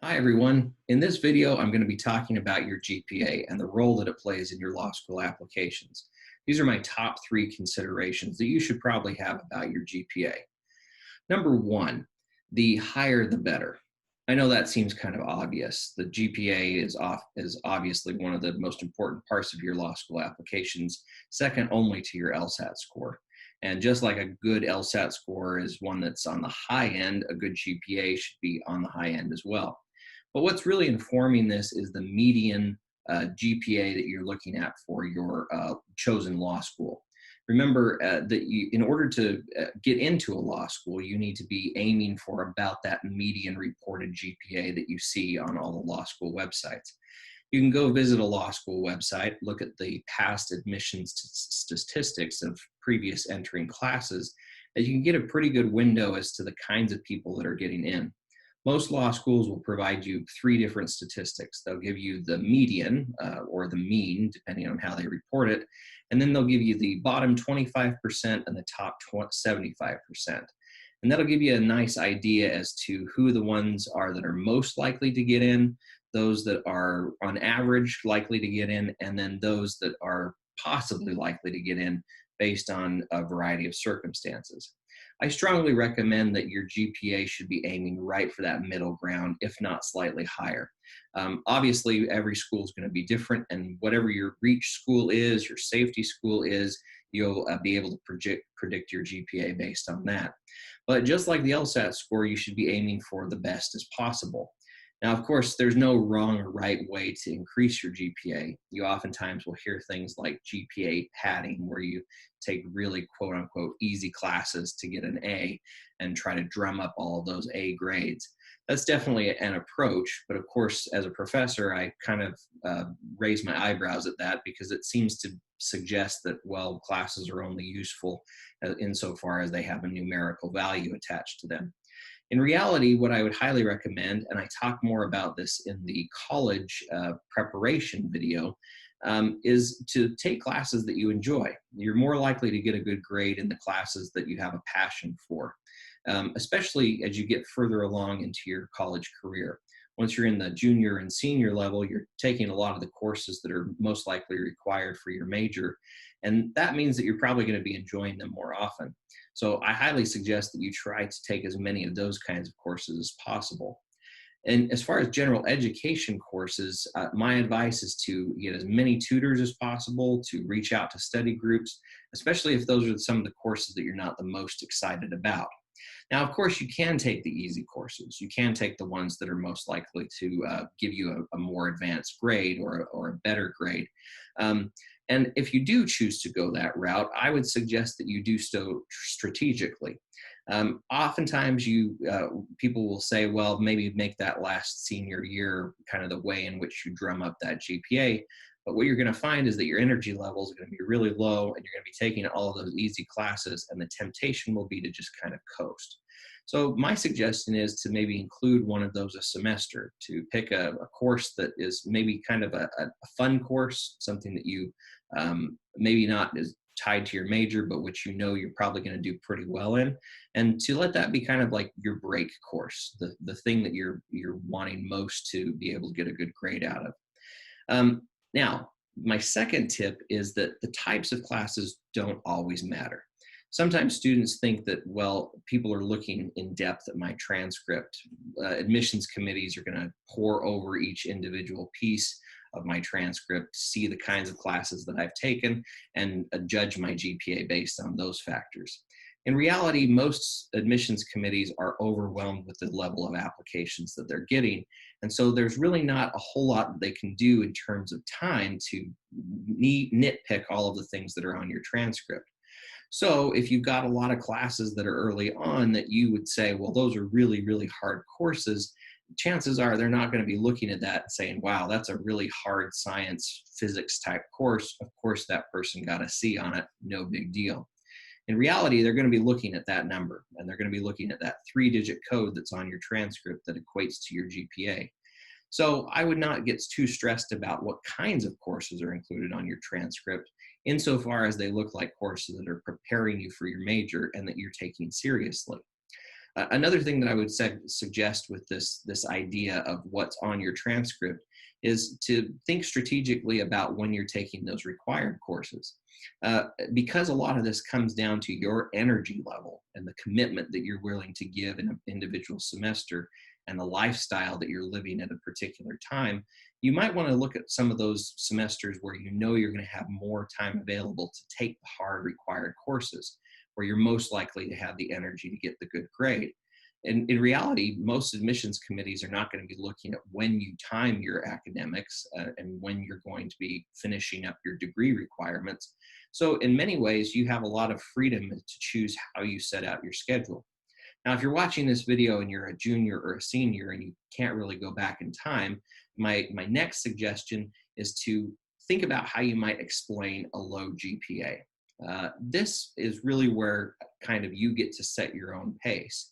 Hi, everyone. In this video, I'm going to be talking about your GPA and the role that it plays in your law school applications. These are my top three considerations that you should probably have about your GPA. Number one, the higher the better. I know that seems kind of obvious. The GPA is obviously one of the most important parts of your law school applications, second only to your LSAT score. And just like a good LSAT score is one that's on the high end, a good GPA should be on the high end as well. But what's really informing this is the median GPA that you're looking at for your chosen law school. Remember that in order to get into a law school, you need to be aiming for about that median reported GPA that you see on all the law school websites. You can go visit a law school website, look at the past admissions statistics of previous entering classes, and you can get a pretty good window as to the kinds of people that are getting in. Most law schools will provide you three different statistics. They'll give you the median or the mean, depending on how they report it, and then they'll give you the bottom 25% and the top 75%. And that'll give you a nice idea as to who the ones are that are most likely to get in, those that are on average likely to get in, and then those that are possibly likely to get in based on a variety of circumstances. I strongly recommend that your GPA should be aiming right for that middle ground, if not slightly higher. Obviously, every school is going to be different, and whatever your reach school is, your safety school is, you'll be able to predict your GPA based on that. But just like the LSAT score, you should be aiming for the best as possible. Now, of course, there's no wrong or right way to increase your GPA. You oftentimes will hear things like GPA padding, where you take really quote unquote easy classes to get an A and try to drum up all of those A grades. That's definitely an approach, but of course, as a professor, I kind of raise my eyebrows at that because it seems to suggest that, well, classes are only useful insofar as they have a numerical value attached to them. In reality, what I would highly recommend, and I talk more about this in the college preparation video, is to take classes that you enjoy. You're more likely to get a good grade in the classes that you have a passion for, especially as you get further along into your college career. Once you're in the junior and senior level, you're taking a lot of the courses that are most likely required for your major. And that means that you're probably going to be enjoying them more often. So I highly suggest that you try to take as many of those kinds of courses as possible. And as far as general education courses, my advice is to get as many tutors as possible, to reach out to study groups, especially if those are some of the courses that you're not the most excited about. Now, of course, you can take the easy courses. You can take the ones that are most likely to give you a more advanced grade or a better grade. And if you do choose to go that route, I would suggest that you do so strategically. Oftentimes, people will say, well, maybe make that last senior year kind of the way in which you drum up that GPA. But what you're going to find is that your energy levels are going to be really low, and you're going to be taking all of those easy classes, and the temptation will be to just kind of coast. So my suggestion is to maybe include one of those a semester, to pick a course that is maybe kind of a fun course, something that you maybe not is tied to your major, but which you know you're probably going to do pretty well in, and to let that be kind of like your break course, the thing that you're wanting most to be able to get a good grade out of. Now, my second tip is that the types of classes don't always matter. Sometimes students think that, well, people are looking in depth at my transcript. Admissions committees are going to pore over each individual piece of my transcript, see the kinds of classes that I've taken, and judge my GPA based on those factors. In reality, most admissions committees are overwhelmed with the level of applications that they're getting. And so there's really not a whole lot that they can do in terms of time to nitpick all of the things that are on your transcript. So if you've got a lot of classes that are early on that you would say, well, those are really, really hard courses, chances are they're not going to be looking at that and saying, wow, that's a really hard science, physics type course. Of course, that person got a C on it. No big deal. In reality, they're going to be looking at that number, and they're going to be looking at that 3-digit code that's on your transcript that equates to your GPA. So I would not get too stressed about what kinds of courses are included on your transcript, insofar as they look like courses that are preparing you for your major and that you're taking seriously. Another thing that I would suggest with this idea of what's on your transcript is to think strategically about when you're taking those required courses. Because a lot of this comes down to your energy level and the commitment that you're willing to give in an individual semester and the lifestyle that you're living at a particular time, you might want to look at some of those semesters where you know you're going to have more time available to take the hard required courses, where you're most likely to have the energy to get the good grade. And in reality, most admissions committees are not going to be looking at when you time your academics and when you're going to be finishing up your degree requirements. So in many ways, you have a lot of freedom to choose how you set out your schedule. Now, if you're watching this video and you're a junior or a senior and you can't really go back in time, my next suggestion is to think about how you might explain a low GPA. This is really where kind of you get to set your own pace.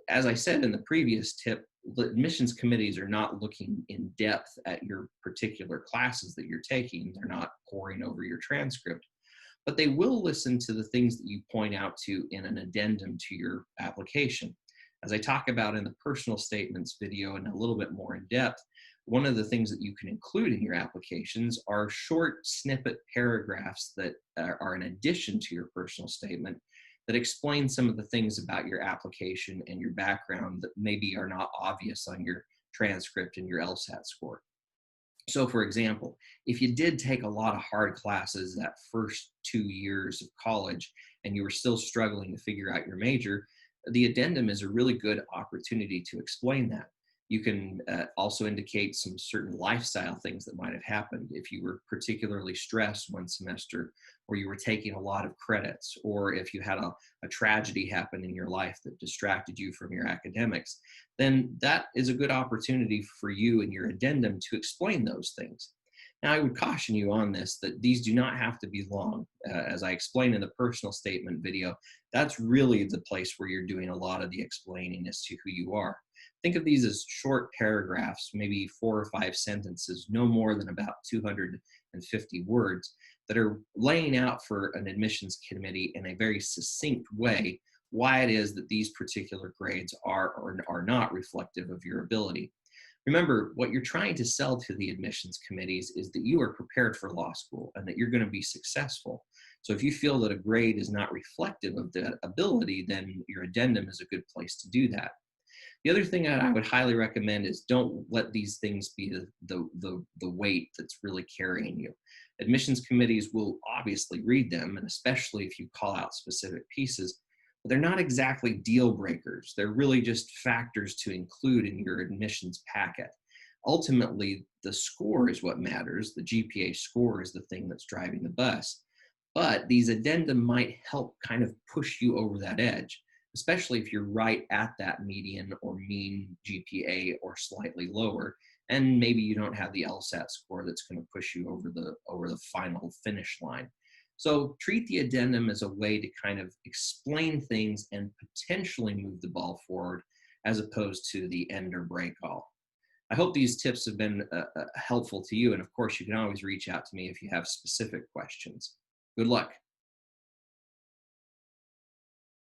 As I said in the previous tip, the admissions committees are not looking in depth at your particular classes that you're taking. They're not poring over your transcript, but they will listen to the things that you point out to in an addendum to your application. As I talk about in the personal statements video and a little bit more in depth, one of the things that you can include in your applications are short snippet paragraphs that are an addition to your personal statement that explain some of the things about your application and your background that maybe are not obvious on your transcript and your LSAT score. So for example, if you did take a lot of hard classes that first 2 years of college and you were still struggling to figure out your major, the addendum is a really good opportunity to explain that. You can also indicate some certain lifestyle things that might have happened if you were particularly stressed one semester, or you were taking a lot of credits, or if you had a tragedy happen in your life that distracted you from your academics, then that is a good opportunity for you in your addendum to explain those things. Now, I would caution you on this that these do not have to be long. As I explained in the personal statement video, that's really the place where you're doing a lot of the explaining as to who you are. Think of these as short paragraphs, maybe 4 or 5 sentences, no more than about 250 words, that are laying out for an admissions committee in a very succinct way why it is that these particular grades are or are not reflective of your ability. Remember, what you're trying to sell to the admissions committees is that you are prepared for law school and that you're going to be successful. So if you feel that a grade is not reflective of that ability, then your addendum is a good place to do that. The other thing that I would highly recommend is don't let these things be the weight that's really carrying you. Admissions committees will obviously read them, and especially if you call out specific pieces, but they're not exactly deal breakers. They're really just factors to include in your admissions packet. Ultimately, the score is what matters. The GPA score is the thing that's driving the bus. But these addendum might help kind of push you over that edge, especially if you're right at that median or mean GPA or slightly lower, and maybe you don't have the LSAT score that's going to push you over the final finish line. So treat the addendum as a way to kind of explain things and potentially move the ball forward, as opposed to the end or break all. I hope these tips have been helpful to you, and of course you can always reach out to me if you have specific questions. Good luck.